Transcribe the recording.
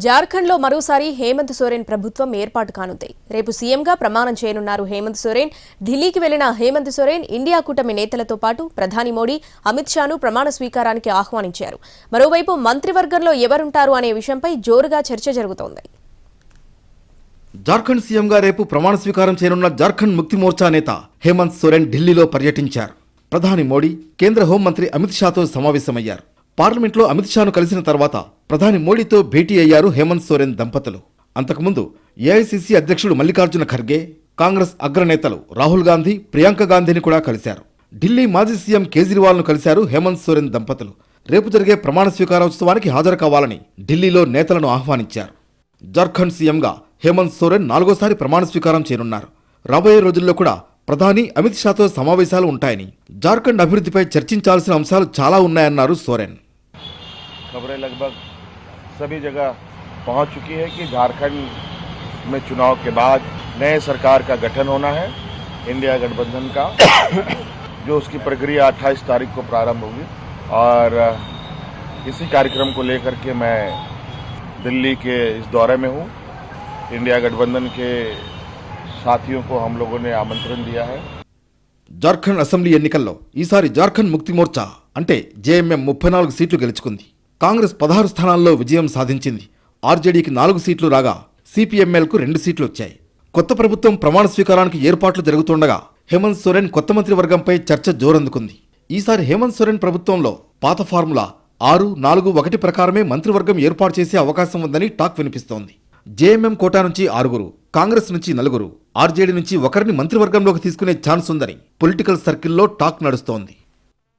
జార్ఖండ్లో మరోసారి హేమంత్ సోరెన్ ప్రభుత్వం ఏర్పాటు కానుంది. రేపు సీఎంగా ప్రమాణం చేయనున్నారు హేమంత్ సోరెన్. ఢిల్లీకి వెళ్లిన హేమంత్ సోరెన్ ఇండియా కూటమి నేతలతో పాటు ప్రధాని మోడీ, అమిత్ షాను ప్రమాణ స్వీకారానికి ఆహ్వానించారు. మరోవైపు మంత్రివర్గంలో ఎవరుంటారు అనే విషయంపై జోరుగా చర్చ జరుగుతోంది. జార్ఖండ్ సీఎంగా రేపు ప్రమాణ స్వీకారం చేయనున్న జార్ఖండ్ ముక్తి మోర్చా నేత హేమంత్ సోరెన్ ఢిల్లీలో పర్యటించారు. ప్రధాని మోడీ, కేంద్ర హోంమంత్రి అమిత్ షాతో సమావేశమయ్యారు. పార్లమెంట్లో అమిత్ షాను కలిసిన తర్వాత ప్రధాని మోడీతో భేటీ అయ్యారు హేమంత్ సోరెన్ దంపతులు. అంతకుముందు ఏఐసీసీ అధ్యక్షుడు మల్లికార్జున ఖర్గే, కాంగ్రెస్ అగ్రనేతలు రాహుల్ గాంధీ, ప్రియాంక గాంధీని కూడా కలిశారు. ఢిల్లీ మాజీ సీఎం కేజ్రీవాల్ను కలిశారు హేమంత్ సోరెన్ దంపతులు. రేపు జరిగే ప్రమాణ స్వీకారోత్సవానికి హాజరు కావాలని ఢిల్లీలో నేతలను ఆహ్వానించారు. జార్ఖండ్ సీఎంగా హేమంత్ సోరెన్ 4వసారి ప్రమాణ స్వీకారం చేయనున్నారు. రాబోయే రోజుల్లో కూడా ప్రధాని అమిత్ షాతో సమావేశాలు ఉంటాయని, జార్ఖండ్ అభివృద్ధిపై చర్చించాల్సిన అంశాలు చాలా ఉన్నాయన్నారు సోరెన్. खबरें लगभग सभी जगह पहुंच चुकी है कि झारखंड में चुनाव के बाद नए सरकार का गठन होना है, इंडिया गठबंधन का, जो उसकी प्रक्रिया 28 तारीख को प्रारंभ होगी. और इसी कार्यक्रम को लेकर के मैं दिल्ली के इस दौरे में हूँ. इंडिया गठबंधन के साथियों को हम लोगों ने आमंत्रण दिया है. జార్ఖండ్ అసెంబ్లీ ఎన్నికల్లో ఈసారి జార్ఖండ్ ముక్తి మోర్చా అంటే జేఎంఎం 34 సీట్లు గెలుచుకుంది. కాంగ్రెస్ 16 స్థానాల్లో విజయం సాధించింది. ఆర్జేడీకి 4 సీట్లు రాగా సిపిఎంఎల్కు 2 సీట్లు వచ్చాయి. కొత్త ప్రభుత్వం ప్రమాణ స్వీకారానికి ఏర్పాట్లు జరుగుతుండగా హేమంత్ సోరెన్ కొత్త మంత్రివర్గంపై చర్చ జోరందుకుంది. ఈసారి హేమంత్ సోరెన్ ప్రభుత్వంలో పాత ఫార్ములా 6-4-1 ప్రకారమే మంత్రివర్గం ఏర్పాటు చేసే అవకాశం ఉందని టాక్ వినిపిస్తోంది. జేఎంఎం కోటా నుంచి 6, కాంగ్రెస్ నుంచి 4, ఆర్జేడీ నుంచి 1ని మంత్రివర్గంలోకి తీసుకునే ఛాన్స్ ఉందని పొలిటికల్ సర్కిల్లో టాక్ నడుస్తోంది.